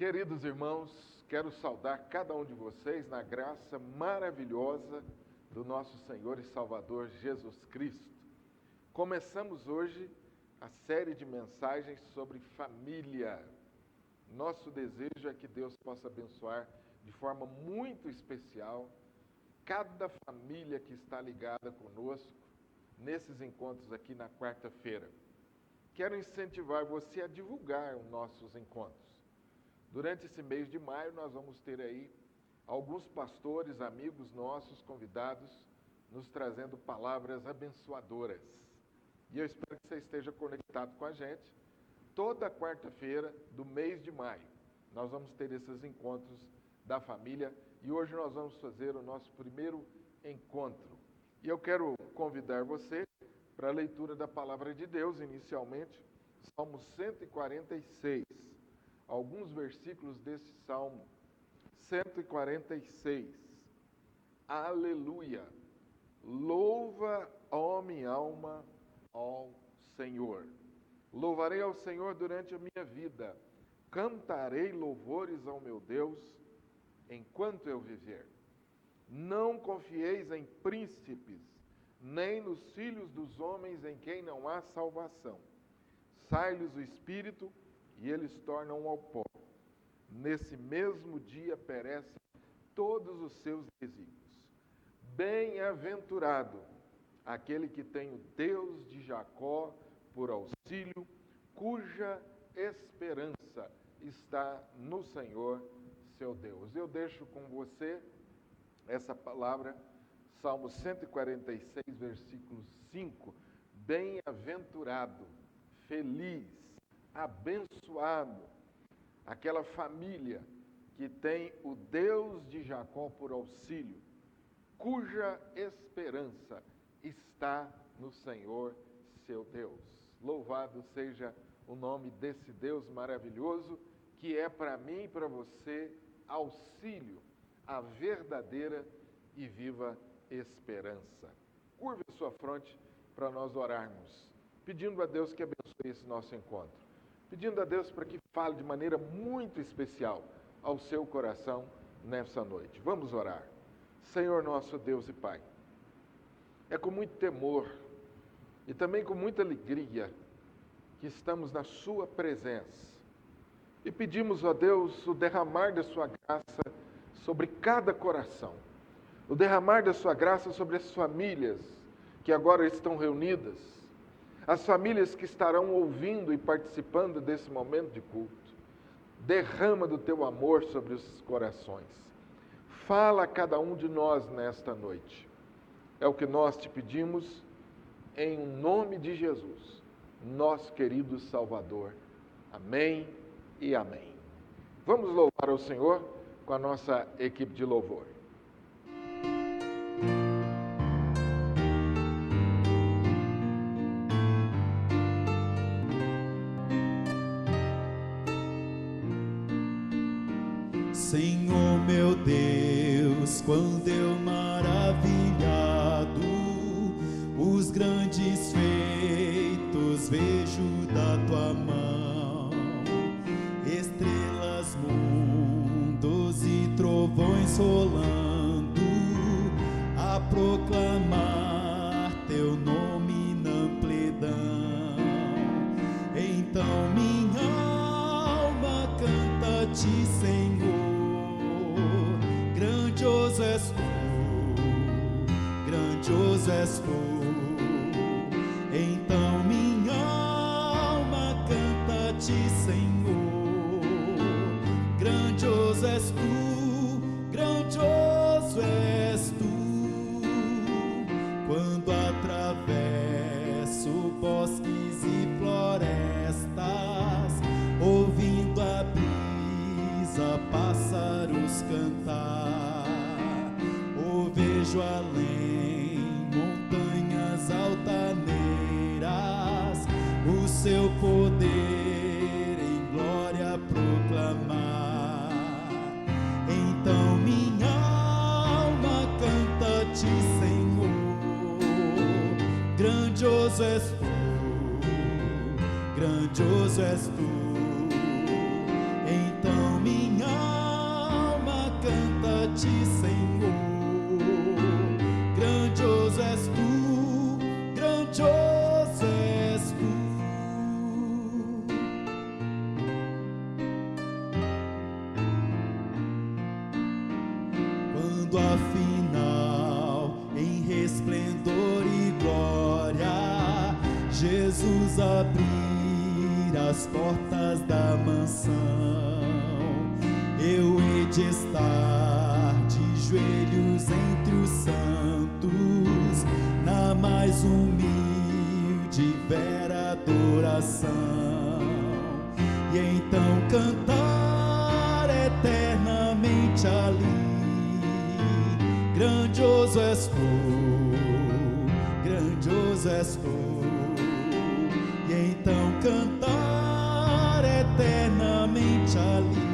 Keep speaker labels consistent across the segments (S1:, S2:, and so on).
S1: Queridos irmãos, quero saudar cada um de vocês na graça maravilhosa do nosso Senhor e Salvador Jesus Cristo. Começamos hoje a série de mensagens sobre família. Nosso desejo é que Deus possa abençoar de forma muito especial cada família que está ligada conosco nesses encontros aqui na quarta-feira. Quero incentivar você a divulgar os nossos encontros. Durante esse mês de maio, nós vamos ter aí alguns pastores, amigos nossos, convidados, nos trazendo palavras abençoadoras. E eu espero que você esteja conectado com a gente. Toda quarta-feira do mês de maio, nós vamos ter esses encontros da família. E hoje nós vamos fazer o nosso primeiro encontro. E eu quero convidar você para a leitura da Palavra de Deus, inicialmente, Salmo 146. Alguns versículos desse Salmo 146. Aleluia! Louva, ó minha alma, ao Senhor. Louvarei ao Senhor durante a minha vida. Cantarei louvores ao meu Deus enquanto eu viver. Não confieis em príncipes, nem nos filhos dos homens em quem não há salvação. Sai-lhes o espírito e eles tornam ao pó. Nesse mesmo dia perecem todos os seus desígnios. Bem-aventurado aquele que tem o Deus de Jacó por auxílio, cuja esperança está no Senhor, seu Deus. Eu deixo com você essa palavra, Salmo 146, versículo 5. Bem-aventurado, feliz, abençoado, aquela família que tem o Deus de Jacó por auxílio, cuja esperança está no Senhor, seu Deus. Louvado seja o nome desse Deus maravilhoso, que é para mim e para você auxílio, a verdadeira e viva esperança. Curve a sua fronte para nós orarmos, pedindo a Deus que abençoe esse nosso encontro. Pedindo a Deus para que fale de maneira muito especial ao seu coração nessa noite. Vamos orar. Senhor nosso Deus e Pai, é com muito temor e também com muita alegria que estamos na sua presença e pedimos a Deus o derramar da sua graça sobre cada coração, o derramar da sua graça sobre as famílias que agora estão reunidas, as famílias que estarão ouvindo e participando desse momento de culto. Derrama do teu amor sobre os corações. Fala a cada um de nós nesta noite. É o que nós te pedimos em nome de Jesus, nosso querido Salvador. Amém e amém. Vamos louvar ao Senhor com a nossa equipe de louvor.
S2: Senhor meu Deus, quando eu maravilhado os grandes feitos vejo da tua mão, estrelas, mundos e trovões rolando, a proclamar teu nome na amplidão. Então minha alma canta-te, Senhor. Grandioso és tu, então minha alma canta-te, Senhor. Grandioso és tu, quando atravesso bosques e florestas, ouvindo a brisa, pássaros cantar, ou vejo além montanhas altaneiras, o seu poder em glória proclamar. Então minha alma canta-te, Senhor. Grandioso és tu, então minha louvar-te, Senhor. Grandioso és tu, grandioso és tu. Quando afinal, em resplendor e glória, Jesus abrir as portas da mansão, eu hei de estar de joelhos entre os santos, na mais humilde e vera adoração, e então cantar eternamente ali. Grandioso és tu, grandioso és tu, e então cantar eternamente ali.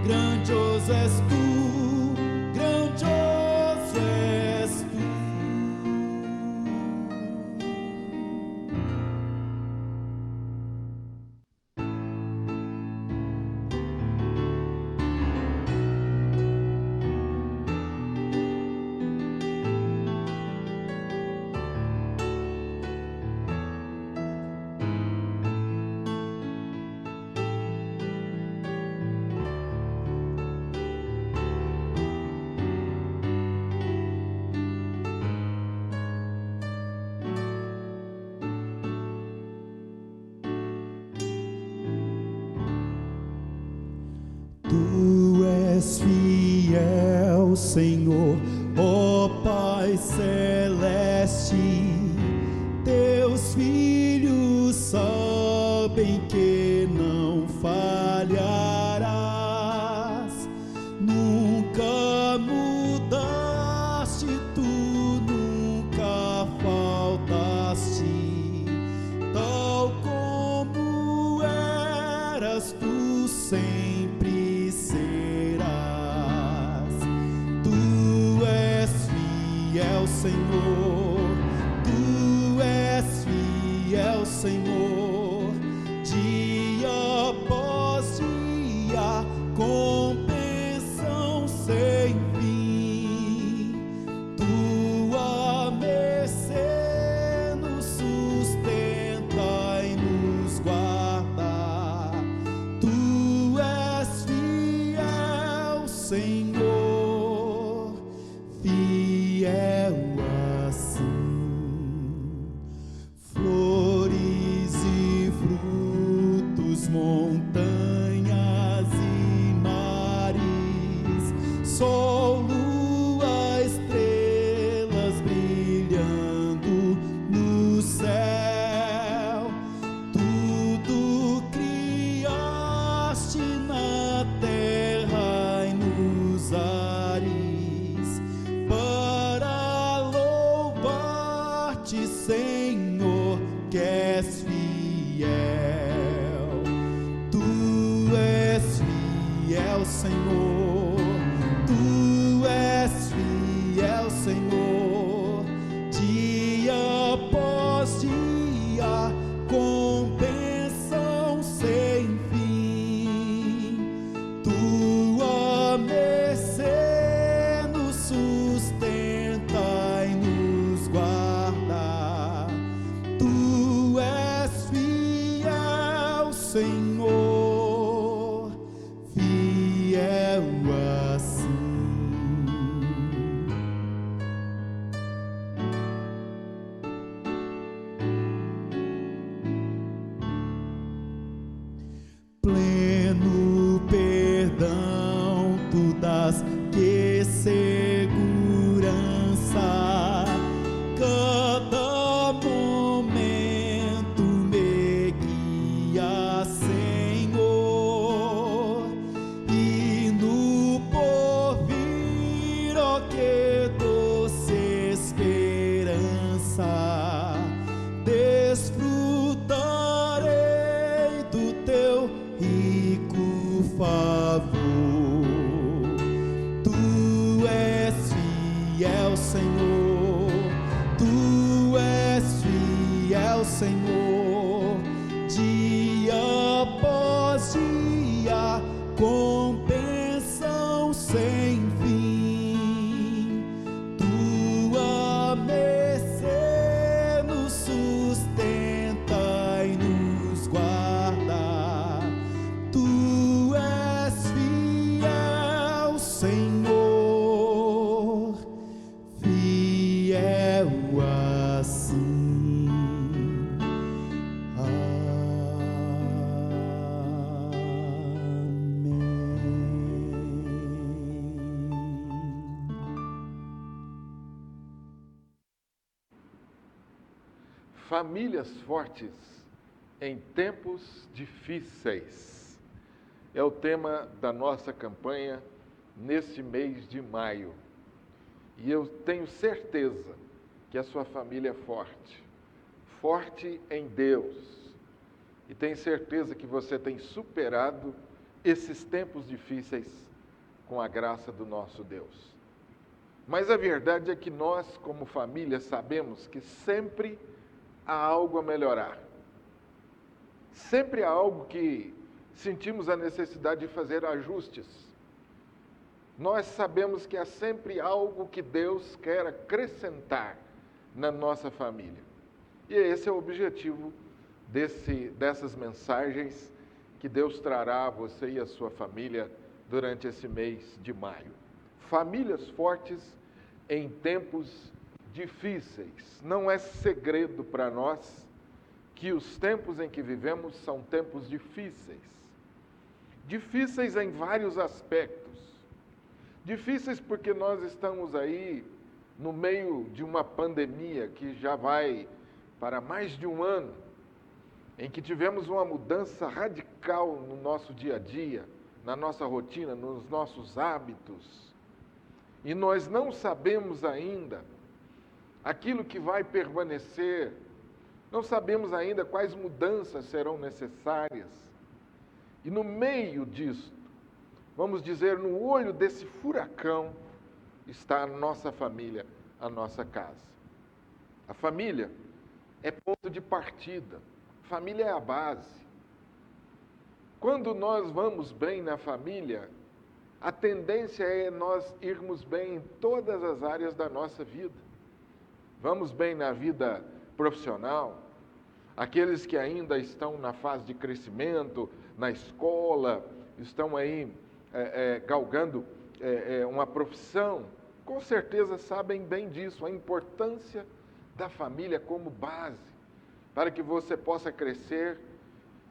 S2: Grandioso és tu, grandioso és tu. Tu és fiel, Senhor, ó Pai celeste. Teus filhos sabem que não falharás. Nunca mudaste, tu nunca faltaste. Tal como eras, tu sempre serás. Tu és fiel, Senhor. Tu és fiel, Senhor. Dia após dia, com bênção sem fim. Tua mercê nos sustenta e nos guarda. Tu és fiel, Senhor, fiel assim. Flores e frutos, montanhas e mares, sol, lua, estrelas brilhando no céu. Tudo criaste na terra e nos ares, para louvar-te, Senhor, que és fiel. Tu és fiel, Senhor. Tu és fiel, Senhor. Dia após dia, com bênção sem fim. Tua mercê nos sustenta e nos guarda. Tu és fiel, Senhor, fiel assim. Pleno perdão tu dás, que segurança. Cada momento me guia, Senhor, e no porvir, ó, que doce esperança, desfrutarei do teu rico favor. Tu és fiel, Senhor. Tu és fiel, Senhor. Dia após dia, com bênção sem sem fim. Tua mercê nos sustenta e nos guarda. Tu és fiel, Senhor, fiel assim.
S1: Famílias fortes em tempos difíceis. É o tema da nossa campanha neste mês de maio. E eu tenho certeza que a sua família é forte. Forte em Deus. E tenho certeza que você tem superado esses tempos difíceis com a graça do nosso Deus. Mas a verdade é que nós, como família, sabemos que sempre há algo a melhorar. Sempre há algo que sentimos a necessidade de fazer ajustes. Nós sabemos que há sempre algo que Deus quer acrescentar na nossa família. E esse é o objetivo dessas mensagens que Deus trará a você e a sua família durante esse mês de maio. Famílias fortes em tempos difíceis. Não é segredo para nós que os tempos em que vivemos são tempos difíceis. Difíceis em vários aspectos. Difíceis porque nós estamos aí no meio de uma pandemia que já vai para mais de um ano, em que tivemos uma mudança radical no nosso dia a dia, na nossa rotina, nos nossos hábitos. E nós não sabemos ainda aquilo que vai permanecer, não sabemos ainda quais mudanças serão necessárias. E no meio disso, vamos dizer, no olho desse furacão, está a nossa família, a nossa casa. A família é ponto de partida, a família é a base. Quando nós vamos bem na família, a tendência é nós irmos bem em todas as áreas da nossa vida. Vamos bem na vida profissional, aqueles que ainda estão na fase de crescimento, na escola, estão aí galgando uma profissão, com certeza sabem bem disso, a importância da família como base, para que você possa crescer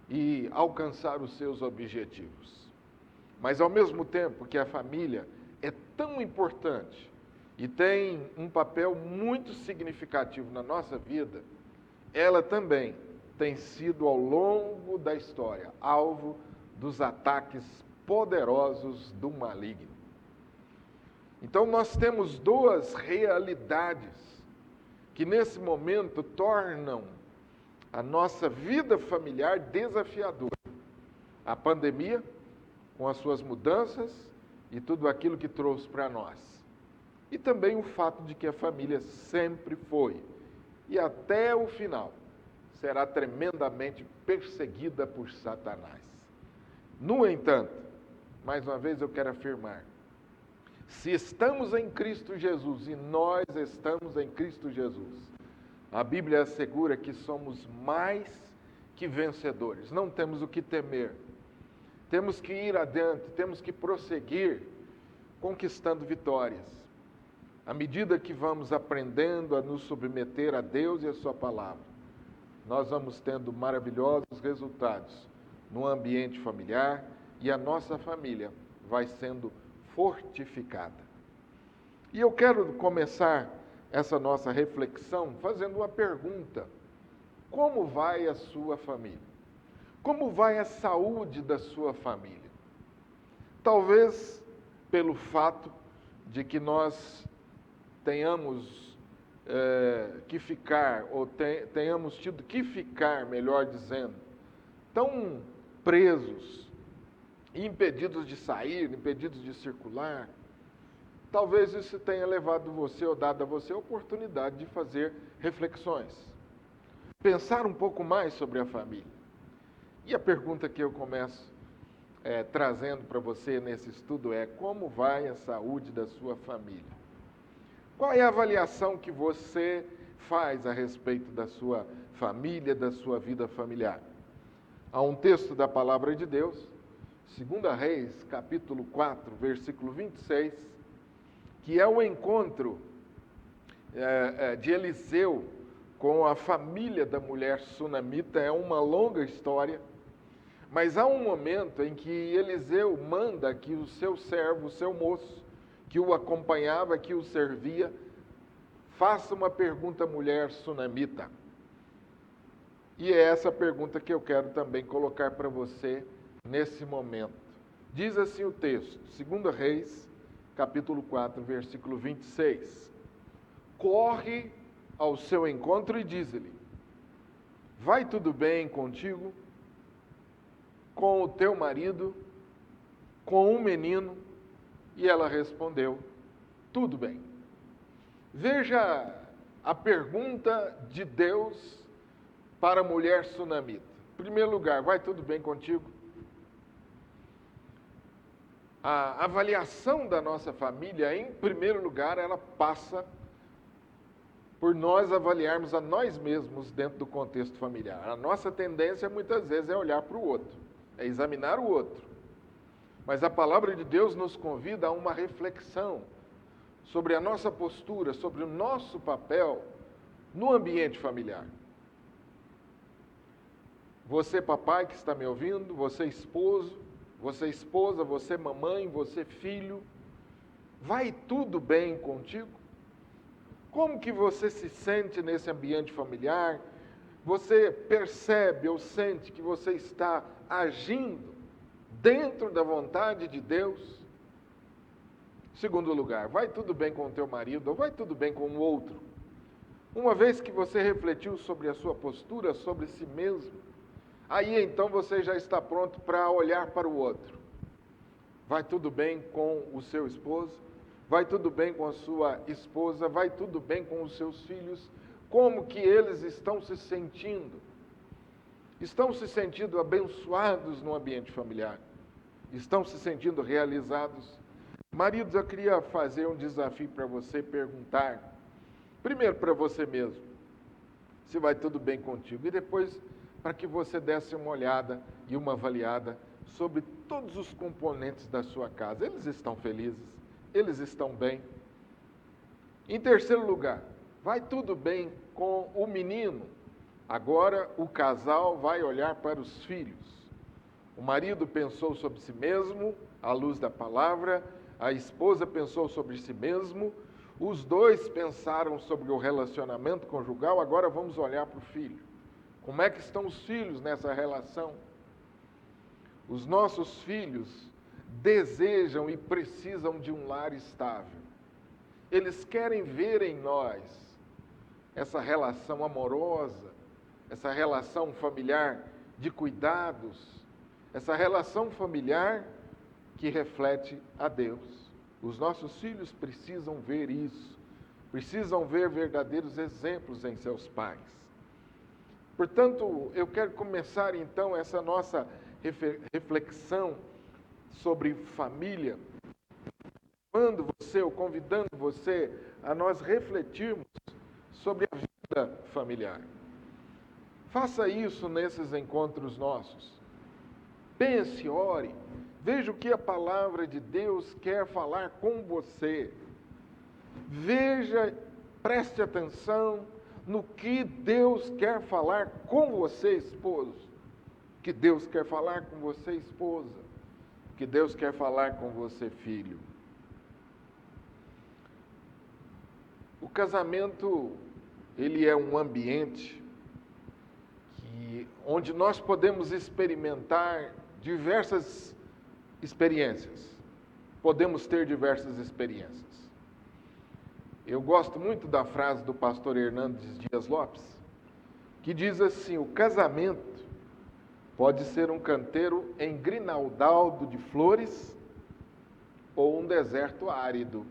S1: e alcançar os seus objetivos. Mas ao mesmo tempo que a família é tão importante, e tem um papel muito significativo na nossa vida, ela também tem sido, ao longo da história, alvo dos ataques poderosos do maligno. Então, nós temos duas realidades que, nesse momento, tornam a nossa vida familiar desafiadora. A pandemia, com as suas mudanças e tudo aquilo que trouxe para nós. E também o fato de que a família sempre foi, e até o final, será tremendamente perseguida por Satanás. No entanto, mais uma vez eu quero afirmar, se estamos em Cristo Jesus, e nós estamos em Cristo Jesus, a Bíblia assegura que somos mais que vencedores, não temos o que temer, temos que ir adiante, temos que prosseguir, conquistando vitórias. À medida que vamos aprendendo a nos submeter a Deus e a sua palavra, nós vamos tendo maravilhosos resultados no ambiente familiar e a nossa família vai sendo fortificada. E eu quero começar essa nossa reflexão fazendo uma pergunta: como vai a sua família? Como vai a saúde da sua família? Talvez pelo fato de que nós tenhamos que ficar, ou tenhamos tido que ficar, melhor dizendo, tão presos, impedidos de sair, impedidos de circular. Talvez isso tenha levado você, ou dado a você, a oportunidade de fazer reflexões. Pensar um pouco mais sobre a família. E a pergunta que eu começo trazendo para você nesse estudo é como vai a saúde da sua família. Qual é a avaliação que você faz a respeito da sua família, da sua vida familiar? Há um texto da palavra de Deus, 2 Reis, capítulo 4, versículo 26, que é o encontro de Eliseu com a família da mulher sunamita. É uma longa história, mas há um momento em que Eliseu manda que o seu servo, o seu moço, que o acompanhava, que o servia, faça uma pergunta à mulher sunamita. E é essa pergunta que eu quero também colocar para você nesse momento. Diz assim o texto, 2 Reis, capítulo 4, versículo 26. Corre ao seu encontro e diz-lhe: vai tudo bem contigo, com o teu marido, com um menino? E ela respondeu: tudo bem. Veja a pergunta de Deus para a mulher sunamita. Em primeiro lugar, vai tudo bem contigo? A avaliação da nossa família, em primeiro lugar, ela passa por nós avaliarmos a nós mesmos dentro do contexto familiar. A nossa tendência, muitas vezes, é olhar para o outro, é examinar o outro. Mas a palavra de Deus nos convida a uma reflexão sobre a nossa postura, sobre o nosso papel no ambiente familiar. Você, papai, que está me ouvindo, você, esposo, você, esposa, você, mamãe, você, filho, vai tudo bem contigo? Como que você se sente nesse ambiente familiar? Você percebe ou sente que você está agindo dentro da vontade de Deus? Segundo lugar, vai tudo bem com o teu marido ou vai tudo bem com o outro? Uma vez que você refletiu sobre a sua postura, sobre si mesmo, aí então você já está pronto para olhar para o outro. Vai tudo bem com o seu esposo? Vai tudo bem com a sua esposa? Vai tudo bem com os seus filhos? Como que eles estão se sentindo? Estão se sentindo abençoados no ambiente familiar? Estão se sentindo realizados? Maridos, eu queria fazer um desafio para você perguntar, primeiro para você mesmo, se vai tudo bem contigo, e depois para que você desse uma olhada e uma avaliada sobre todos os componentes da sua casa. Eles estão felizes? Eles estão bem? Em terceiro lugar, vai tudo bem com o menino? Agora o casal vai olhar para os filhos. O marido pensou sobre si mesmo, à luz da palavra, a esposa pensou sobre si mesmo, os dois pensaram sobre o relacionamento conjugal, agora vamos olhar para o filho. Como é que estão os filhos nessa relação? Os nossos filhos desejam e precisam de um lar estável. Eles querem ver em nós essa relação amorosa, essa relação familiar de cuidados, essa relação familiar que reflete a Deus. Os nossos filhos precisam ver isso, precisam ver verdadeiros exemplos em seus pais. Portanto, eu quero começar então essa nossa reflexão sobre família, convidando você a nós refletirmos sobre a vida familiar. Faça isso nesses encontros nossos. Pense, ore, veja o que a palavra de Deus quer falar com você. Veja, preste atenção no que Deus quer falar com você, esposo. O que Deus quer falar com você, esposa. O que Deus quer falar com você, filho. O casamento, ele é um ambiente onde nós podemos experimentar diversas experiências. Podemos ter diversas experiências. Eu gosto muito da frase do pastor Hernandes Dias Lopes, que diz assim: o casamento pode ser um canteiro engrinaldado de flores ou um deserto árido.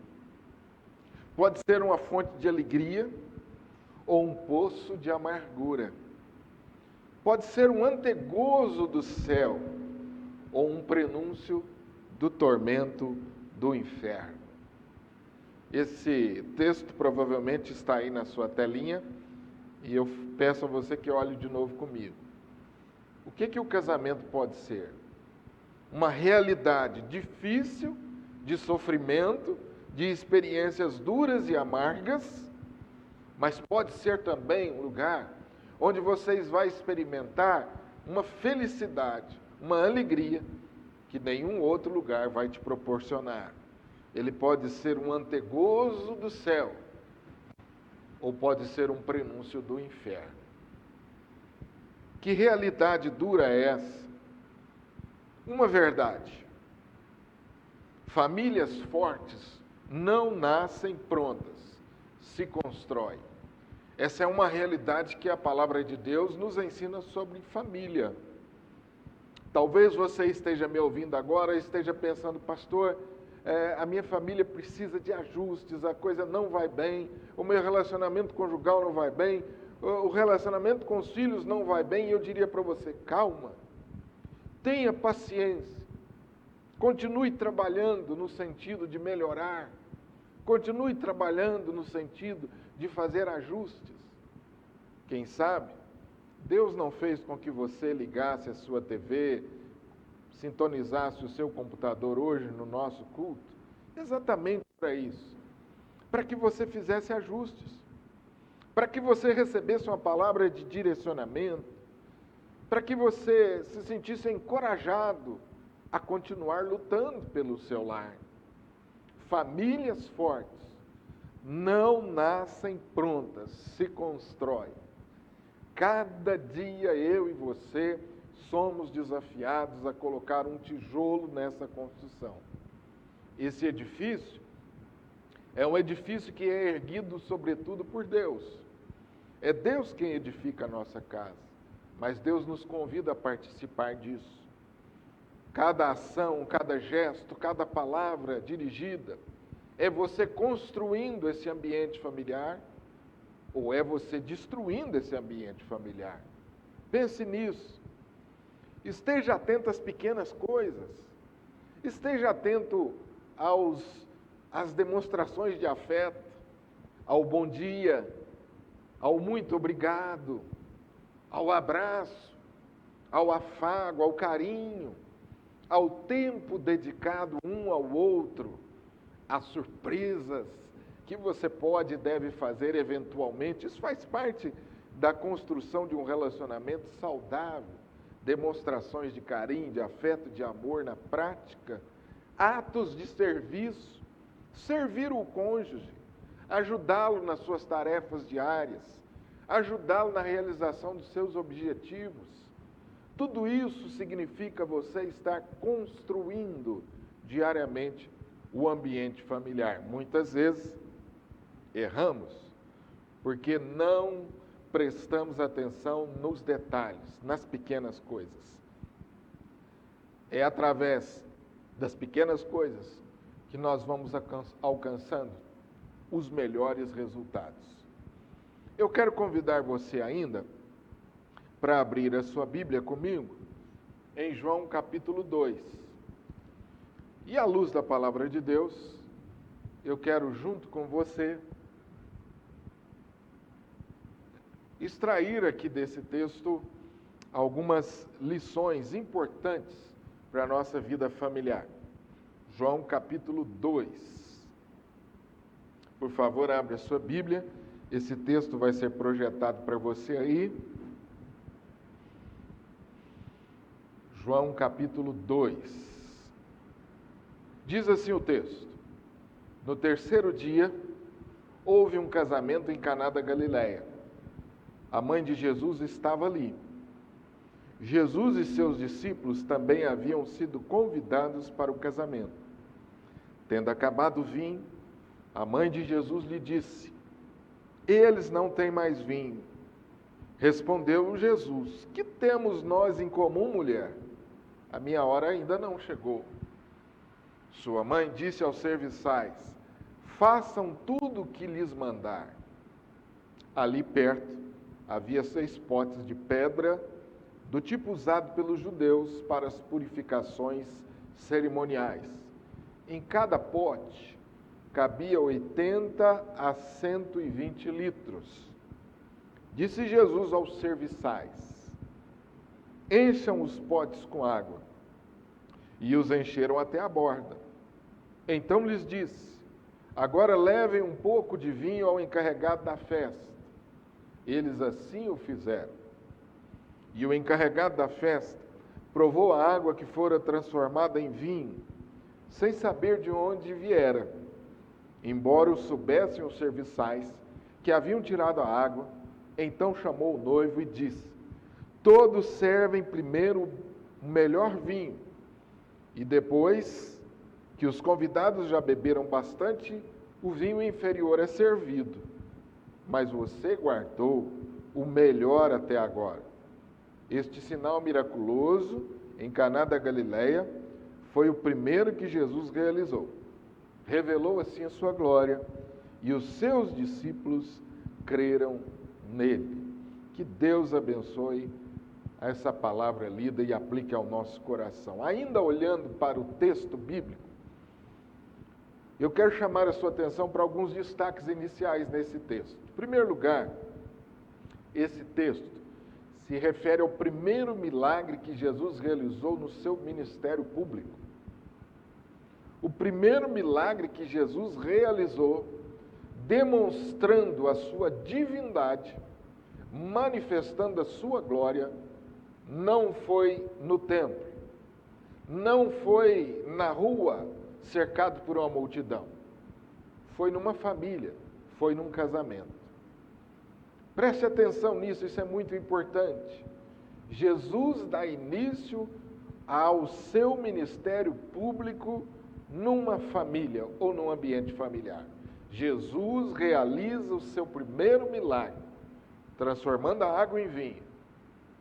S1: Pode ser uma fonte de alegria ou um poço de amargura. Pode ser um antegozo do céu ou um prenúncio do tormento do inferno. Esse texto provavelmente está aí na sua telinha e eu peço a você que olhe de novo comigo. O que o casamento pode ser? Uma realidade difícil, de sofrimento, de experiências duras e amargas, mas pode ser também um lugar onde vocês vão experimentar uma felicidade, uma alegria que nenhum outro lugar vai te proporcionar. Ele pode ser um antegozo do céu, ou pode ser um prenúncio do inferno. Que realidade dura é essa? Uma verdade: famílias fortes não nascem prontas, se constroem. Essa é uma realidade que a palavra de Deus nos ensina sobre família. Talvez você esteja me ouvindo agora e esteja pensando, pastor, a minha família precisa de ajustes, a coisa não vai bem, o meu relacionamento conjugal não vai bem, o relacionamento com os filhos não vai bem. E eu diria para você, calma, tenha paciência, continue trabalhando no sentido de melhorar, continue trabalhando no sentido de fazer ajustes. Quem sabe, Deus não fez com que você ligasse a sua TV, sintonizasse o seu computador hoje no nosso culto, exatamente para isso, para que você fizesse ajustes, para que você recebesse uma palavra de direcionamento, para que você se sentisse encorajado a continuar lutando pelo seu lar. Famílias fortes não nascem prontas, se constroem. Cada dia eu e você somos desafiados a colocar um tijolo nessa construção. Esse edifício é um edifício que é erguido sobretudo por Deus. É Deus quem edifica a nossa casa, mas Deus nos convida a participar disso. Cada ação, cada gesto, cada palavra dirigida, é você construindo esse ambiente familiar, ou é você destruindo esse ambiente familiar? Pense nisso. Esteja atento às pequenas coisas. Esteja atento às demonstrações de afeto, ao bom dia, ao muito obrigado, ao abraço, ao afago, ao carinho, ao tempo dedicado um ao outro, às surpresas que você pode e deve fazer eventualmente. Isso faz parte da construção de um relacionamento saudável. Demonstrações de carinho, de afeto, de amor na prática. Atos de serviço. Servir o cônjuge. Ajudá-lo nas suas tarefas diárias. Ajudá-lo na realização dos seus objetivos. Tudo isso significa você estar construindo diariamente o ambiente familiar. Muitas vezes erramos porque não prestamos atenção nos detalhes, nas pequenas coisas. É através das pequenas coisas que nós vamos alcançando os melhores resultados. Eu quero convidar você ainda para abrir a sua Bíblia comigo em João capítulo 2. E à luz da palavra de Deus, eu quero junto com você extrair aqui desse texto algumas lições importantes para a nossa vida familiar. João capítulo 2. Por favor, abra a sua Bíblia. Esse texto vai ser projetado para você aí. João capítulo 2. Diz assim o texto: No terceiro dia, houve um casamento em Caná da Galileia. A mãe de Jesus estava ali. Jesus e seus discípulos também haviam sido convidados para o casamento. Tendo acabado o vinho, a mãe de Jesus lhe disse: Eles não têm mais vinho. Respondeu Jesus: Que temos nós em comum, mulher? A minha hora ainda não chegou. Sua mãe disse aos serviçais: Façam tudo o que lhes mandar. Ali perto havia 6 potes de pedra do tipo usado pelos judeus para as purificações cerimoniais. Em cada pote cabia 80 a 120 litros. Disse Jesus aos serviçais: encham os potes com água. E os encheram até a borda. Então lhes disse: agora levem um pouco de vinho ao encarregado da festa. Eles assim o fizeram. E o encarregado da festa provou a água que fora transformada em vinho, sem saber de onde viera. Embora o soubessem os serviçais que haviam tirado a água, então chamou o noivo e disse: todos servem primeiro o melhor vinho, e depois que os convidados já beberam bastante, o vinho inferior é servido. Mas você guardou o melhor até agora. Este sinal miraculoso em Caná da Galileia foi o primeiro que Jesus realizou. Revelou assim a sua glória, e os seus discípulos creram nele. Que Deus abençoe essa palavra lida e aplique ao nosso coração. Ainda olhando para o texto bíblico, eu quero chamar a sua atenção para alguns destaques iniciais nesse texto. Em primeiro lugar, esse texto se refere ao primeiro milagre que Jesus realizou no seu ministério público. O primeiro milagre que Jesus realizou, demonstrando a sua divindade, manifestando a sua glória, não foi no templo, não foi na rua, cercado por uma multidão. Foi numa família, foi num casamento. Preste atenção nisso, isso é muito importante. Jesus dá início ao seu ministério público numa família ou num ambiente familiar. Jesus realiza o seu primeiro milagre, transformando a água em vinho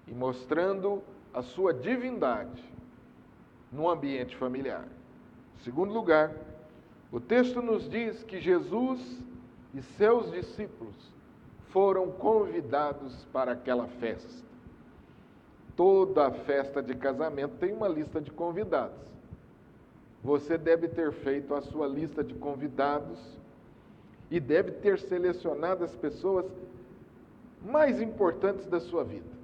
S1: e mostrando a sua divindade num ambiente familiar. Em segundo lugar, o texto nos diz que Jesus e seus discípulos foram convidados para aquela festa. Toda festa de casamento tem uma lista de convidados. Você deve ter feito a sua lista de convidados e deve ter selecionado as pessoas mais importantes da sua vida.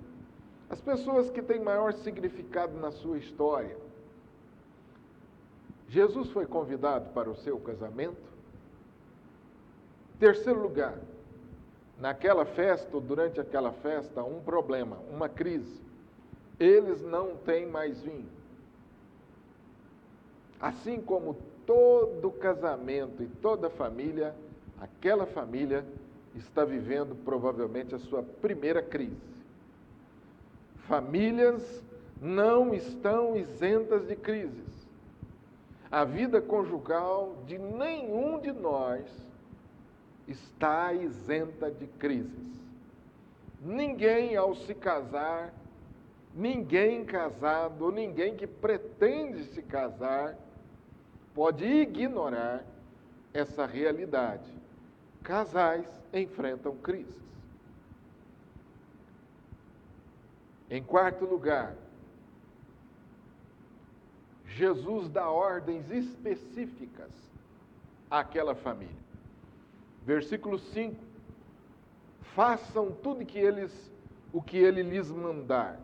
S1: As pessoas que têm maior significado na sua história. Jesus foi convidado para o seu casamento. Terceiro lugar, naquela festa, ou durante aquela festa, um problema, uma crise. Eles não têm mais vinho. Assim como todo casamento e toda família, aquela família está vivendo provavelmente a sua primeira crise. Famílias não estão isentas de crises. A vida conjugal de nenhum de nós está isenta de crises. Ninguém ao se casar, ninguém casado, ou ninguém que pretende se casar, pode ignorar essa realidade. Casais enfrentam crises. Em quarto lugar, Jesus dá ordens específicas àquela família. Versículo 5: façam tudo o que ele lhes mandar.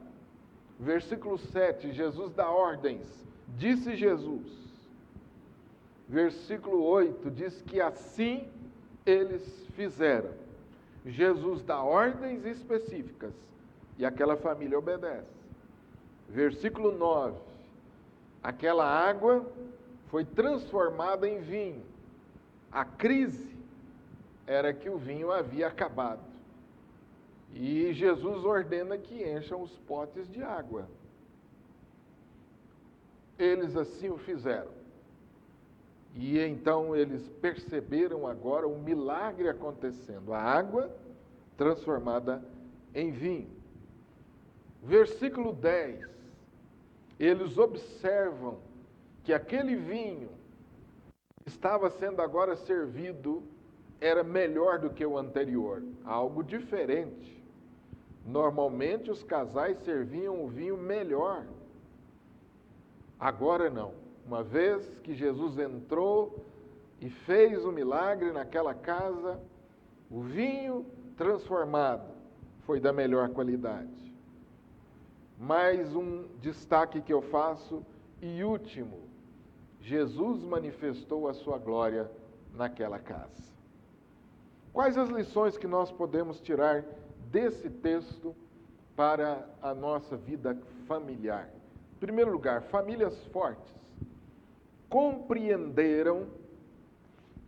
S1: Versículo 7, Jesus dá ordens, disse Jesus. Versículo 8 diz que assim eles fizeram. Jesus dá ordens específicas e aquela família obedece. Versículo 9, aquela água foi transformada em vinho. A crise era que o vinho havia acabado. E Jesus ordena que encham os potes de água. Eles assim o fizeram. E então eles perceberam agora o milagre acontecendo. A água transformada em vinho. Versículo 10. Eles observam que aquele vinho que estava sendo agora servido era melhor do que o anterior. Algo diferente. Normalmente os casais serviam o vinho melhor. Agora não. Uma vez que Jesus entrou e fez o milagre naquela casa, o vinho transformado foi da melhor qualidade. Mais um destaque que eu faço e último: Jesus manifestou a sua glória naquela casa. Quais as lições que nós podemos tirar desse texto para a nossa vida familiar? Em primeiro lugar, famílias fortes compreenderam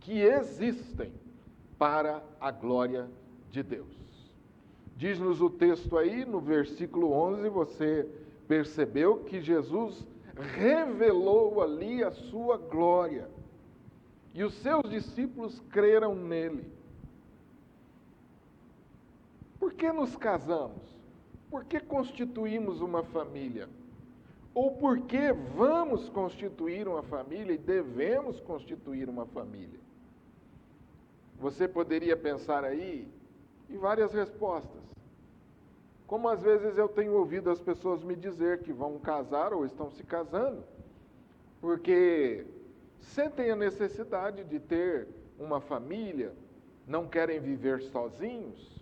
S1: que existem para a glória de Deus. Diz-nos o texto aí, no versículo 11, você percebeu que Jesus revelou ali a sua glória. E os seus discípulos creram nele. Por que nos casamos? Por que constituímos uma família? Ou por que vamos constituir uma família e devemos constituir uma família? Você poderia pensar aí em várias respostas. Como às vezes eu tenho ouvido as pessoas me dizer que vão casar ou estão se casando, porque sentem a necessidade de ter uma família, não querem viver sozinhos,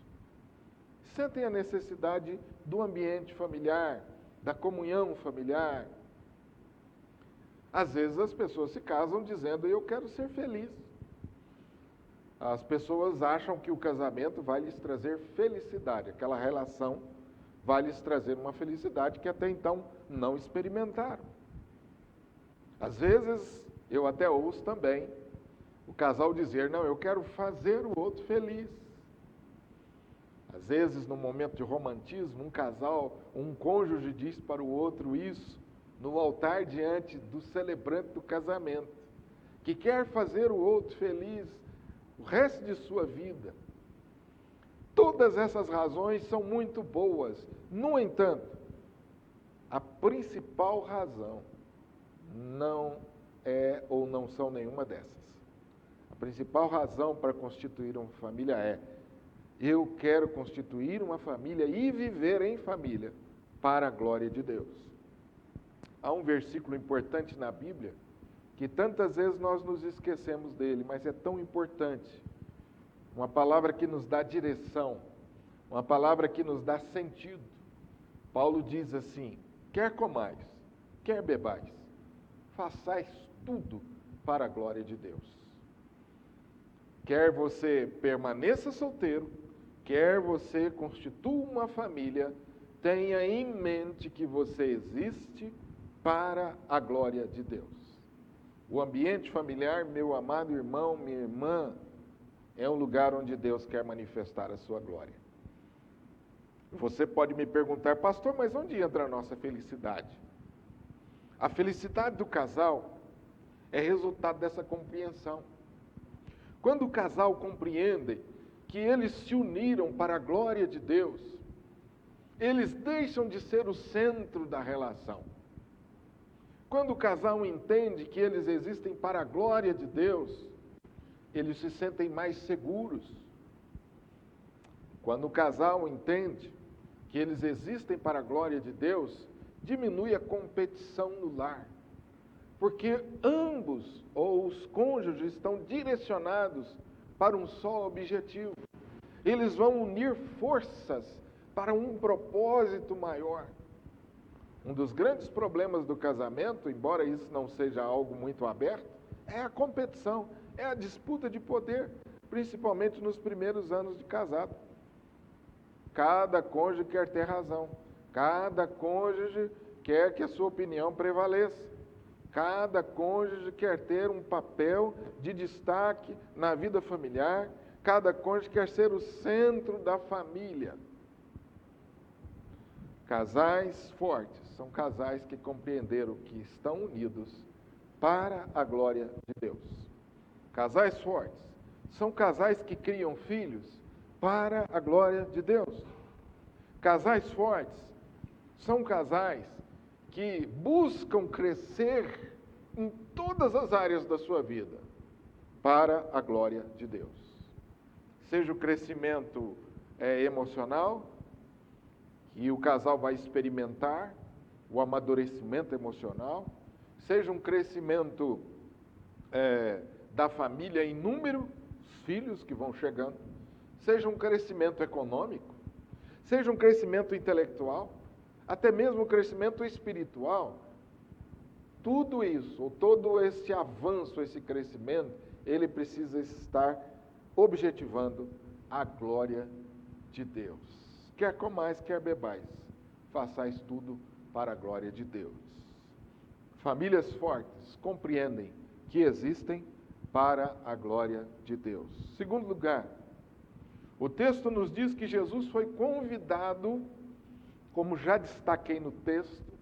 S1: sentem a necessidade do ambiente familiar, da comunhão familiar. Às vezes as pessoas se casam dizendo: eu quero ser feliz. As pessoas acham que o casamento vai lhes trazer felicidade, aquela relação vai lhes trazer uma felicidade que até então não experimentaram. Às vezes, eu até ouço também o casal dizer: não, eu quero fazer o outro feliz. Às vezes, no momento de romantismo, um casal, um cônjuge diz para o outro isso, no altar diante do celebrante do casamento, que quer fazer o outro feliz o resto de sua vida. Todas essas razões são muito boas. No entanto, a principal razão não é ou não são nenhuma dessas. A principal razão para constituir uma família é: eu quero constituir uma família e viver em família para a glória de Deus. Há um versículo importante na Bíblia que tantas vezes nós nos esquecemos dele, mas é tão importante. Uma palavra que nos dá direção, uma palavra que nos dá sentido. Paulo diz assim: quer comais, quer bebais, façais tudo para a glória de Deus. Quer você permaneça solteiro, quer você constitua uma família, tenha em mente que você existe para a glória de Deus. O ambiente familiar, meu amado irmão, minha irmã, é um lugar onde Deus quer manifestar a sua glória. Você pode me perguntar: pastor, mas onde entra a nossa felicidade? A felicidade do casal é resultado dessa compreensão. Quando o casal compreende que eles se uniram para a glória de Deus, eles deixam de ser o centro da relação. Quando o casal entende que eles existem para a glória de Deus, eles se sentem mais seguros. Quando o casal entende que eles existem para a glória de Deus, diminui a competição no lar. Porque ambos, ou os cônjuges, estão direcionados para um só objetivo. Eles vão unir forças para um propósito maior. Um dos grandes problemas do casamento, embora isso não seja algo muito aberto, é a competição, é a disputa de poder, principalmente nos primeiros anos de casado. Cada cônjuge quer ter razão, cada cônjuge quer que a sua opinião prevaleça, cada cônjuge quer ter um papel de destaque na vida familiar, cada cônjuge quer ser o centro da família. Casais fortes são casais que compreenderam que estão unidos para a glória de Deus. Casais fortes são casais que criam filhos para a glória de Deus. Casais fortes são casais que buscam crescer em todas as áreas da sua vida para a glória de Deus. Seja o crescimento emocional, que o casal vai experimentar o amadurecimento emocional, seja um crescimento da família em número, os filhos que vão chegando, seja um crescimento econômico, seja um crescimento intelectual, até mesmo um crescimento espiritual. Tudo isso, ou todo esse avanço, esse crescimento, ele precisa estar objetivando a glória de Deus. Quer comais, quer bebais, façais tudo para a glória de Deus. Famílias fortes compreendem que existem para a glória de Deus. Segundo lugar, o texto nos diz que Jesus foi convidado, como já destaquei no texto,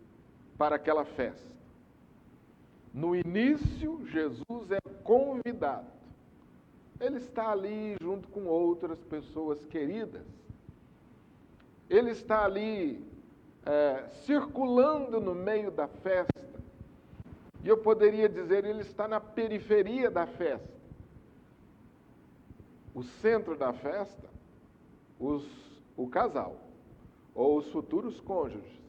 S1: para aquela festa. No início, Jesus é convidado. Ele está ali junto com outras pessoas queridas. Ele está ali circulando no meio da festa. E eu poderia dizer, ele está na periferia da festa. O centro da festa, o casal, ou os futuros cônjuges.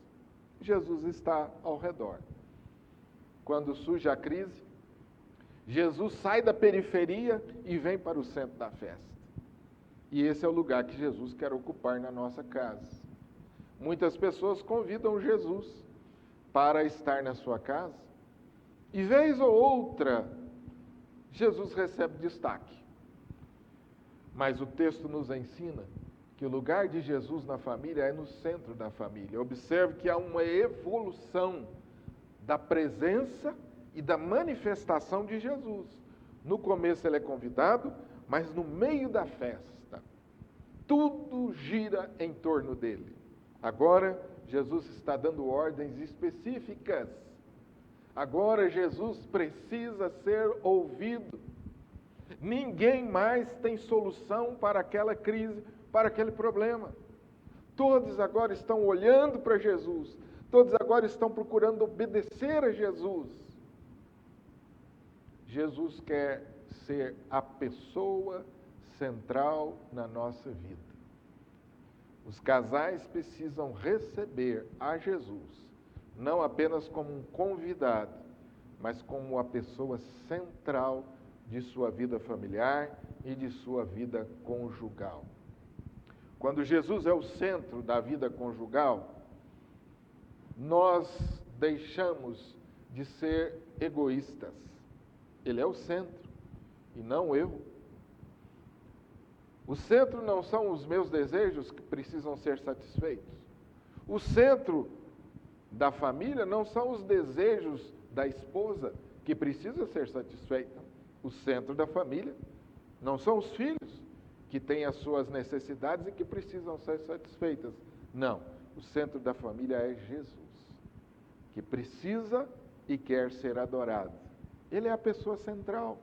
S1: Jesus está ao redor. Quando surge a crise, Jesus sai da periferia e vem para o centro da festa. E esse é o lugar que Jesus quer ocupar na nossa casa. Muitas pessoas convidam Jesus para estar na sua casa, e vez ou outra, Jesus recebe destaque. Mas o texto nos ensina que o lugar de Jesus na família é no centro da família. Observe que há uma evolução da presença e da manifestação de Jesus. No começo ele é convidado, mas no meio da festa, tudo gira em torno dele. Agora, Jesus está dando ordens específicas. Agora, Jesus precisa ser ouvido. Ninguém mais tem solução para aquela crise, para aquele problema. Todos agora estão olhando para Jesus. Todos agora estão procurando obedecer a Jesus. Jesus quer ser a pessoa central na nossa vida. Os casais precisam receber a Jesus, não apenas como um convidado, mas como a pessoa central de sua vida familiar e de sua vida conjugal. Quando Jesus é o centro da vida conjugal, nós deixamos de ser egoístas. Ele é o centro e não eu. O centro não são os meus desejos que precisam ser satisfeitos. O centro da família não são os desejos da esposa que precisa ser satisfeita. O centro da família não são os filhos que têm as suas necessidades e que precisam ser satisfeitas. Não, o centro da família é Jesus, que precisa e quer ser adorado. Ele é a pessoa central.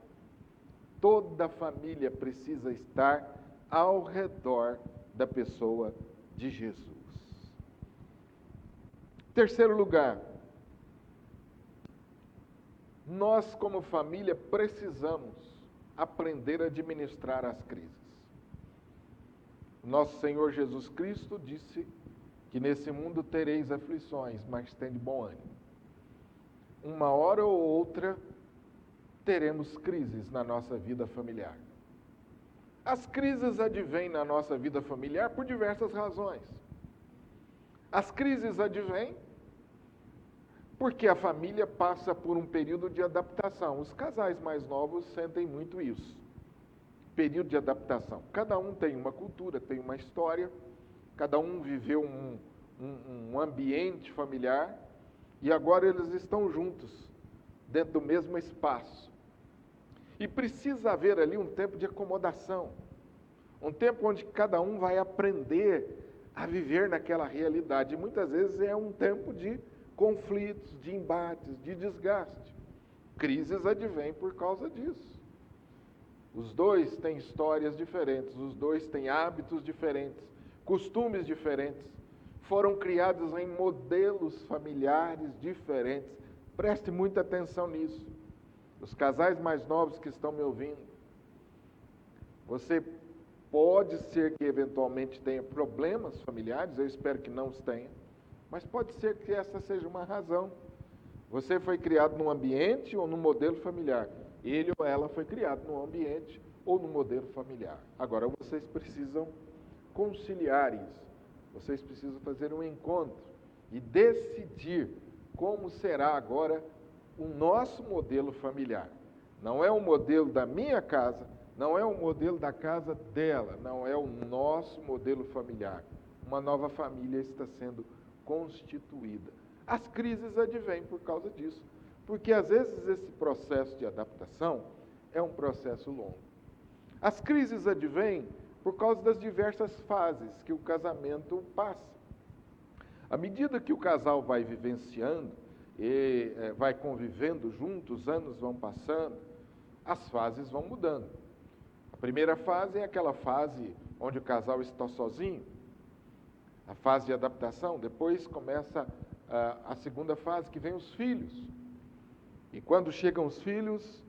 S1: Toda a família precisa estar ao redor da pessoa de Jesus. Terceiro lugar, nós como família precisamos aprender a administrar as crises. Nosso Senhor Jesus Cristo disse que nesse mundo tereis aflições, mas tende bom ânimo. Uma hora ou outra teremos crises na nossa vida familiar. As crises advêm na nossa vida familiar por diversas razões. As crises advêm porque a família passa por um período de adaptação. Os casais mais novos sentem muito isso. Período de adaptação. Cada um tem uma cultura, tem uma história, cada um viveu um ambiente familiar e agora eles estão juntos, dentro do mesmo espaço. E precisa haver ali um tempo de acomodação, um tempo onde cada um vai aprender a viver naquela realidade. E muitas vezes é um tempo de conflitos, de embates, de desgaste. Crises advêm por causa disso. Os dois têm histórias diferentes, os dois têm hábitos diferentes, costumes diferentes, foram criados em modelos familiares diferentes. Preste muita atenção nisso. Os casais mais novos que estão me ouvindo, você Pode ser que eventualmente tenha problemas familiares, eu espero que não os tenha, mas pode ser que essa seja uma razão. Você foi criado num ambiente ou num modelo familiar. Ele ou ela foi criado num ambiente ou num modelo familiar. Agora, vocês precisam conciliar isso. Vocês precisam fazer um encontro e decidir como será agora o nosso modelo familiar. Não é o modelo da minha casa, não é o modelo da casa dela, não é o nosso modelo familiar. Uma nova família está sendo constituída. As crises advêm por causa disso, porque às vezes esse processo de adaptação é um processo longo. As crises advêm por causa das diversas fases que o casamento passa. À medida que o casal vai vivenciando e vai convivendo juntos, os anos vão passando, as fases vão mudando. A primeira fase é aquela fase onde o casal está sozinho, a fase de adaptação. Depois começa a segunda fase, que vem os filhos. E quando chegam os filhos,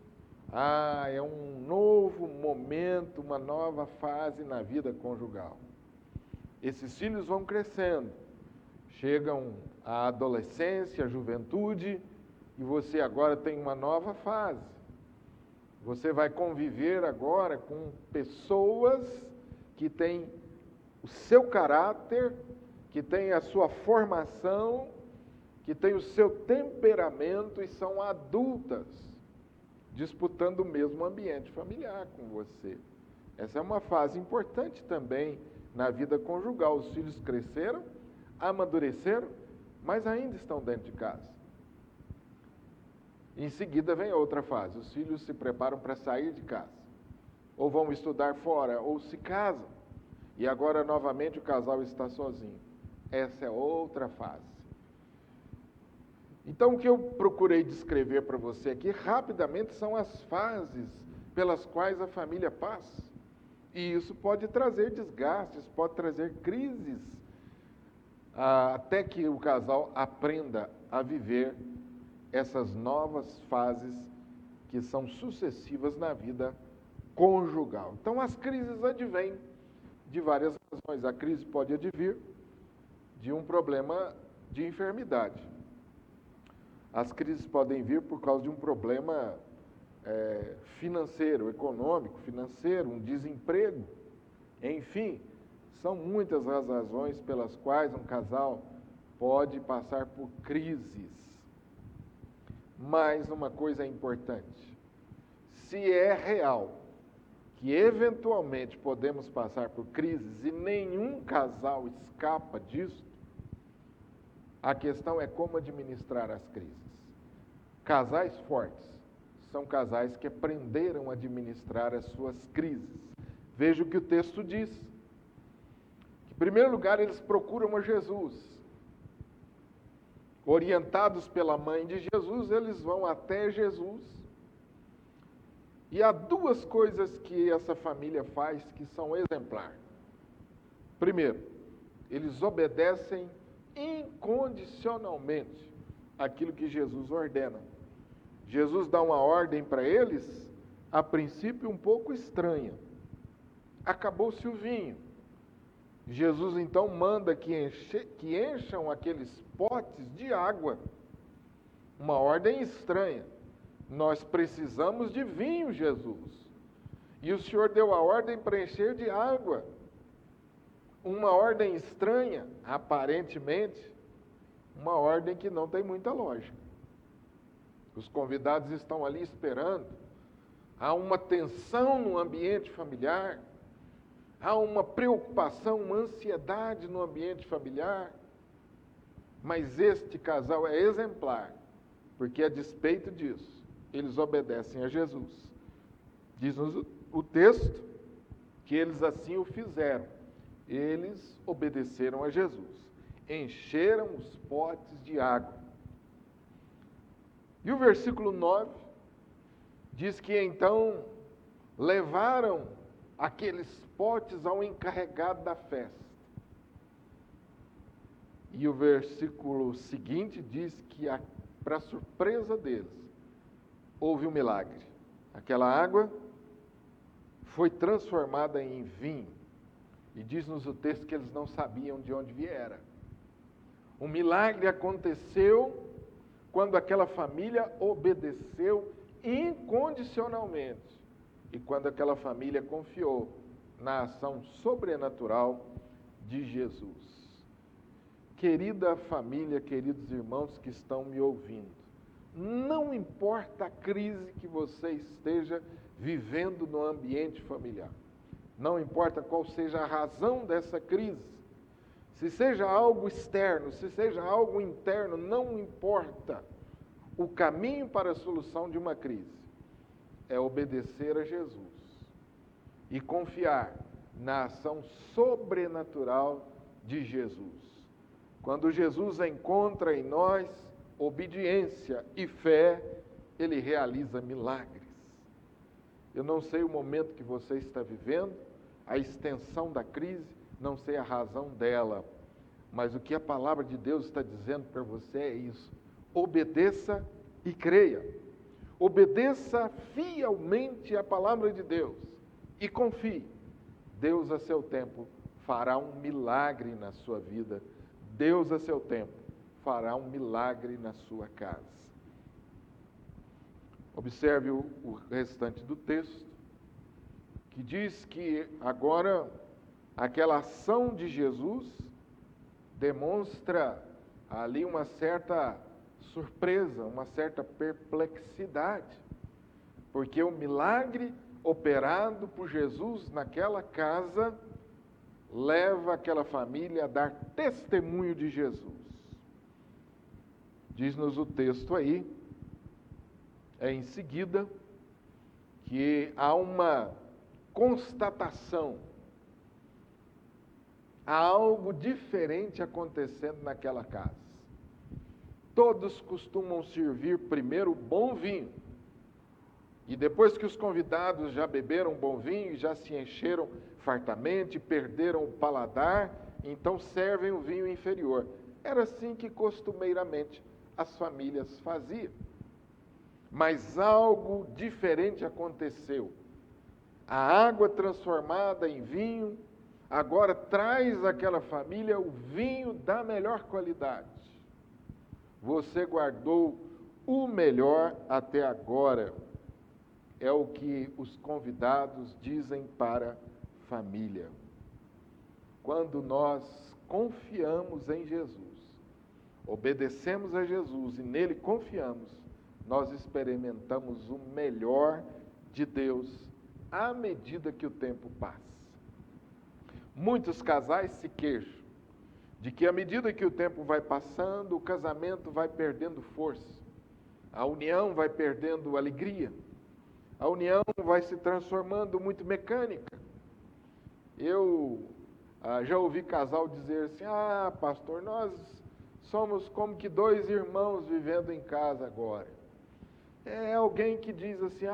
S1: é um novo momento, uma nova fase na vida conjugal. Esses filhos vão crescendo, chegam à adolescência, à juventude, e você agora tem uma nova fase. Você vai conviver agora com pessoas que têm o seu caráter, que têm a sua formação, que têm o seu temperamento e são adultas, disputando o mesmo ambiente familiar com você. Essa é uma fase importante também na vida conjugal. Os filhos cresceram, amadureceram, mas ainda estão dentro de casa. Em seguida vem outra fase. Os filhos se preparam para sair de casa, ou vão estudar fora, ou se casam. E agora novamente o casal está sozinho. Essa é outra fase. Então, o que eu procurei descrever para você aqui, rapidamente, são as fases pelas quais a família passa. E isso pode trazer desgastes, pode trazer crises, até que o casal aprenda a viver essas novas fases que são sucessivas na vida conjugal. Então, as crises advêm de várias razões. A crise pode advir de um problema de enfermidade. As crises podem vir por causa de um problema financeiro, econômico, financeiro, um desemprego. Enfim, são muitas as razões pelas quais um casal pode passar por crises. Mas uma coisa é importante: se é real que eventualmente podemos passar por crises e nenhum casal escapa disso, a questão é como administrar as crises. Casais fortes são casais que aprenderam a administrar as suas crises. Veja o que o texto diz. Em primeiro lugar, eles procuram a Jesus. Orientados pela mãe de Jesus, eles vão até Jesus. E há duas coisas que essa família faz que são exemplar. Primeiro, eles obedecem incondicionalmente aquilo que Jesus ordena. Jesus dá uma ordem para eles, a princípio um pouco estranha. Acabou-se o vinho. Jesus então manda que encham aqueles potes de água. Uma ordem estranha. Nós precisamos de vinho, Jesus. E o Senhor deu a ordem para encher de água. Uma ordem estranha, aparentemente, uma ordem que não tem muita lógica. Os convidados estão ali esperando. Há uma tensão no ambiente familiar. Há uma preocupação, uma ansiedade no ambiente familiar. Mas este casal é exemplar, porque a despeito disso, eles obedecem a Jesus. Diz-nos o texto que eles assim o fizeram. Eles obedeceram a Jesus. Encheram os potes de água. E o versículo 9 diz que então levaram aqueles potes ao encarregado da festa. E o versículo seguinte diz que, para surpresa deles, houve um milagre. Aquela água foi transformada em vinho. E diz-nos o texto que eles não sabiam de onde viera. Um milagre aconteceu quando aquela família obedeceu incondicionalmente. E quando aquela família confiou na ação sobrenatural de Jesus. Querida família, queridos irmãos que estão me ouvindo, não importa a crise que você esteja vivendo no ambiente familiar, não importa qual seja a razão dessa crise, se seja algo externo, se seja algo interno, não importa. O caminho para a solução de uma crise é obedecer a Jesus e confiar na ação sobrenatural de Jesus. Quando Jesus encontra em nós obediência e fé, Ele realiza milagres. Eu não sei o momento que você está vivendo, a extensão da crise, não sei a razão dela, mas o que a palavra de Deus está dizendo para você é isso: obedeça e creia. Obedeça fielmente a palavra de Deus e confie. Deus, a seu tempo, fará um milagre na sua vida. Deus, a seu tempo, fará um milagre na sua casa. Observe o restante do texto, que diz que agora aquela ação de Jesus demonstra ali uma certa surpresa, uma certa perplexidade, porque o milagre operado por Jesus naquela casa leva aquela família a dar testemunho de Jesus. Diz-nos o texto aí, em seguida, que há uma constatação, há algo diferente acontecendo naquela casa. Todos costumam servir primeiro bom vinho, e depois que os convidados já beberam bom vinho e já se encheram fartamente, perderam o paladar, então servem o vinho inferior. Era assim que costumeiramente as famílias faziam. Mas algo diferente aconteceu. A água transformada em vinho agora traz àquela família o vinho da melhor qualidade. Você guardou o melhor até agora. É o que os convidados dizem para a família. Quando nós confiamos em Jesus, obedecemos a Jesus e nele confiamos, nós experimentamos o melhor de Deus à medida que o tempo passa. Muitos casais se queixam de que à medida que o tempo vai passando, o casamento vai perdendo força, a união vai perdendo alegria, a união vai se transformando muito mecânica. Eu já ouvi casal dizer assim: pastor, nós somos como que dois irmãos vivendo em casa agora. É alguém que diz assim: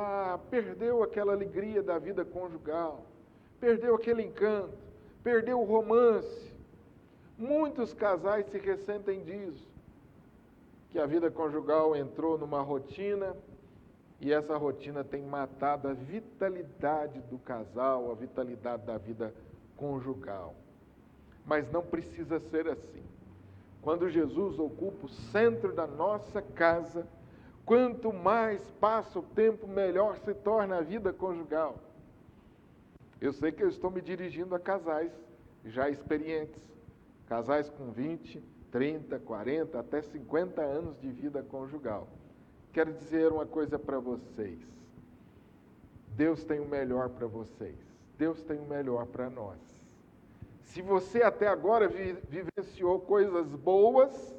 S1: perdeu aquela alegria da vida conjugal, perdeu aquele encanto, perdeu o romance. Muitos casais se ressentem disso, que a vida conjugal entrou numa rotina, e essa rotina tem matado a vitalidade do casal, a vitalidade da vida conjugal. Mas não precisa ser assim. Quando Jesus ocupa o centro da nossa casa, quanto mais passa o tempo, melhor se torna a vida conjugal. Eu sei que eu estou me dirigindo a casais já experientes, casais com 20, 30, 40, até 50 anos de vida conjugal. Quero dizer uma coisa para vocês. Deus tem o melhor para vocês. Deus tem o melhor para nós. Se você até agora vivenciou coisas boas,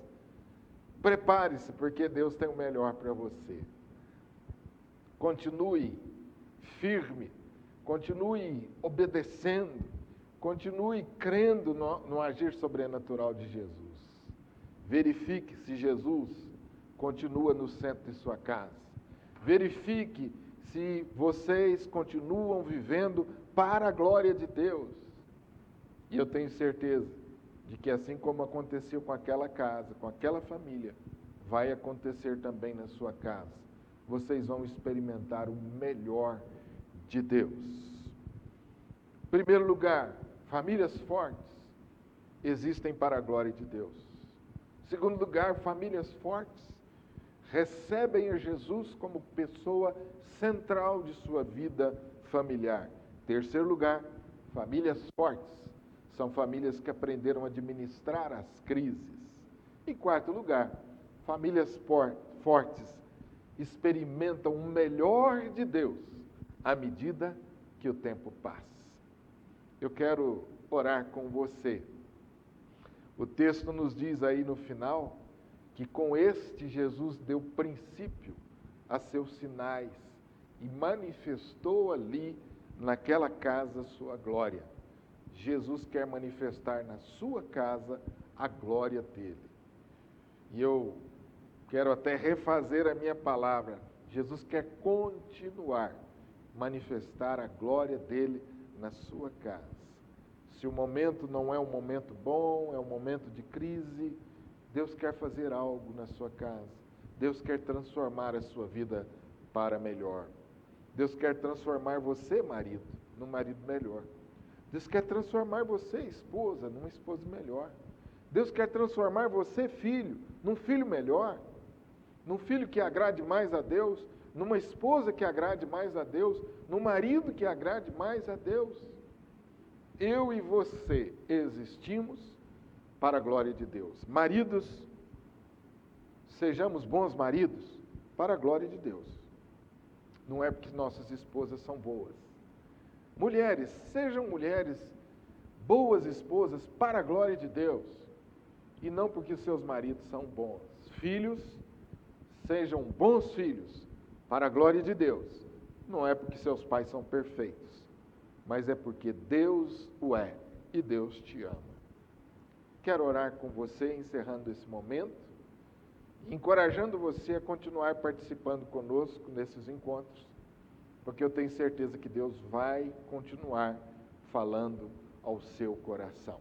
S1: prepare-se, porque Deus tem o melhor para você. Continue firme, continue obedecendo, continue crendo no agir sobrenatural de Jesus. Verifique se Jesus continua no centro de sua casa. Verifique se vocês continuam vivendo para a glória de Deus. E eu tenho certeza de que assim como aconteceu com aquela casa, com aquela família, vai acontecer também na sua casa. Vocês vão experimentar o melhor de Deus. primeiro lugar, famílias fortes existem para a glória de Deus. Em segundo lugar, famílias fortes recebem a Jesus como pessoa central de sua vida familiar. Em terceiro lugar, famílias fortes são famílias que aprenderam a administrar as crises. Em quarto lugar, famílias fortes experimentam o melhor de Deus à medida que o tempo passa. Eu quero orar com você. O texto nos diz aí no final que com este Jesus deu princípio a seus sinais e manifestou ali naquela casa sua glória. Jesus quer manifestar na sua casa a glória dele. E eu quero até refazer a minha palavra. Jesus quer continuar manifestar a glória dele na sua casa. Se o momento não é um momento bom, é um momento de crise, Deus quer fazer algo na sua casa. Deus quer transformar a sua vida para melhor. Deus quer transformar você, marido, num marido melhor. Deus quer transformar você, esposa, numa esposa melhor. Deus quer transformar você, filho, num filho melhor. Num filho que agrade mais a Deus, numa esposa que agrade mais a Deus, num marido que agrade mais a Deus. Eu e você existimos para a glória de Deus. Maridos, sejamos bons maridos para a glória de Deus. Não é porque nossas esposas são boas. Mulheres, sejam mulheres boas esposas para a glória de Deus. E não porque seus maridos são bons. Filhos, sejam bons filhos para a glória de Deus. Não é porque seus pais são perfeitos, mas é porque Deus o é e Deus te ama. Quero orar com você, encerrando esse momento, encorajando você a continuar participando conosco nesses encontros, porque eu tenho certeza que Deus vai continuar falando ao seu coração.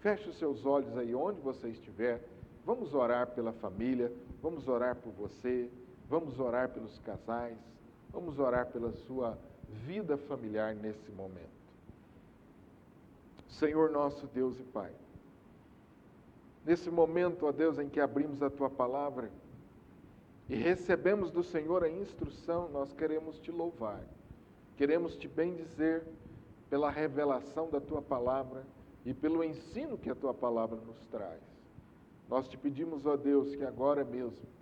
S1: Feche os seus olhos aí onde você estiver, vamos orar pela família, vamos orar por você, vamos orar pelos casais, vamos orar pela sua vida familiar nesse momento. Senhor nosso Deus e Pai, nesse momento, ó Deus, em que abrimos a Tua Palavra e recebemos do Senhor a instrução, nós queremos Te louvar, queremos Te bendizer pela revelação da Tua Palavra e pelo ensino que a Tua Palavra nos traz. Nós Te pedimos, ó Deus, que agora mesmo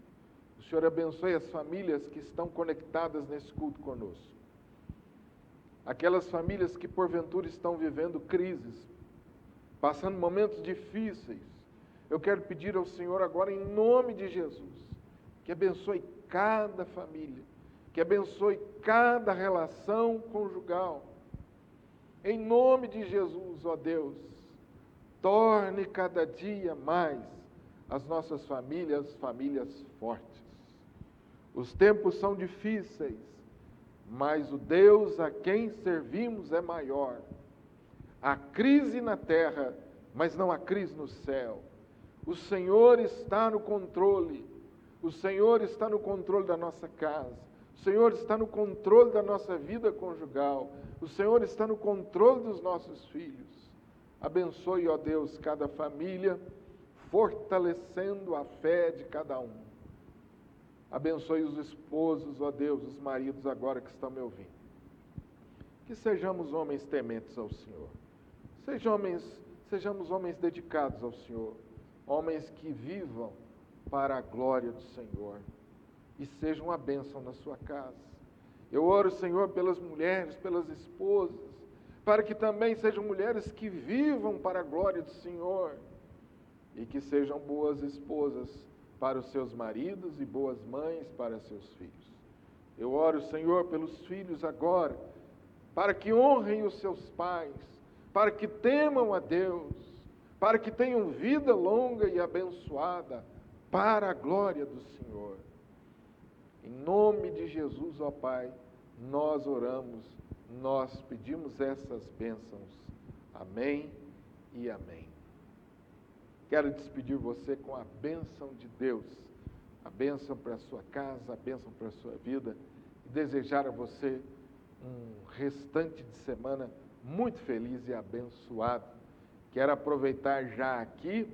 S1: o Senhor abençoe as famílias que estão conectadas nesse culto conosco. Aquelas famílias que porventura estão vivendo crises, passando momentos difíceis. Eu quero pedir ao Senhor agora, em nome de Jesus, que abençoe cada família, que abençoe cada relação conjugal. Em nome de Jesus, ó Deus, torne cada dia mais as nossas famílias, famílias fortes. Os tempos são difíceis, mas o Deus a quem servimos é maior. Há crise na terra, mas não há crise no céu. O Senhor está no controle. O Senhor está no controle da nossa casa. O Senhor está no controle da nossa vida conjugal. O Senhor está no controle dos nossos filhos. Abençoe, ó Deus, cada família, fortalecendo a fé de cada um. Abençoe os esposos, ó Deus, os maridos agora que estão me ouvindo. Que sejamos homens tementes ao Senhor. Sejamos homens dedicados ao Senhor. Homens que vivam para a glória do Senhor. E sejam uma bênção na sua casa. Eu oro, Senhor, pelas mulheres, pelas esposas, para que também sejam mulheres que vivam para a glória do Senhor. E que sejam boas esposas para os seus maridos e boas mães para seus filhos. Eu oro, Senhor, pelos filhos agora, para que honrem os seus pais, para que temam a Deus, para que tenham vida longa e abençoada, para a glória do Senhor. Em nome de Jesus, ó Pai, nós oramos, nós pedimos essas bênçãos. Amém e amém. Quero despedir você com a bênção de Deus, a bênção para a sua casa, a bênção para a sua vida, e desejar a você um restante de semana muito feliz e abençoado. Quero aproveitar já aqui,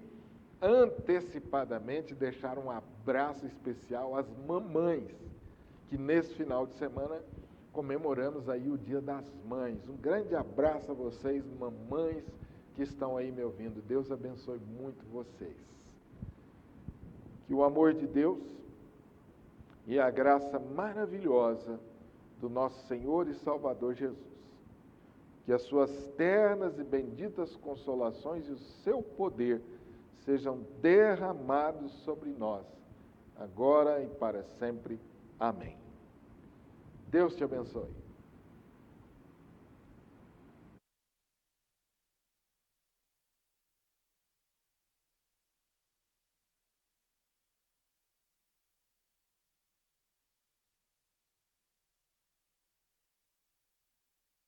S1: antecipadamente, deixar um abraço especial às mamães, que nesse final de semana comemoramos aí o Dia das Mães. Um grande abraço a vocês, mamães, que estão aí me ouvindo. Deus abençoe muito vocês. Que o amor de Deus e a graça maravilhosa do nosso Senhor e Salvador Jesus, que as suas ternas e benditas consolações e o seu poder sejam derramados sobre nós, agora e para sempre. Amém. Deus te abençoe.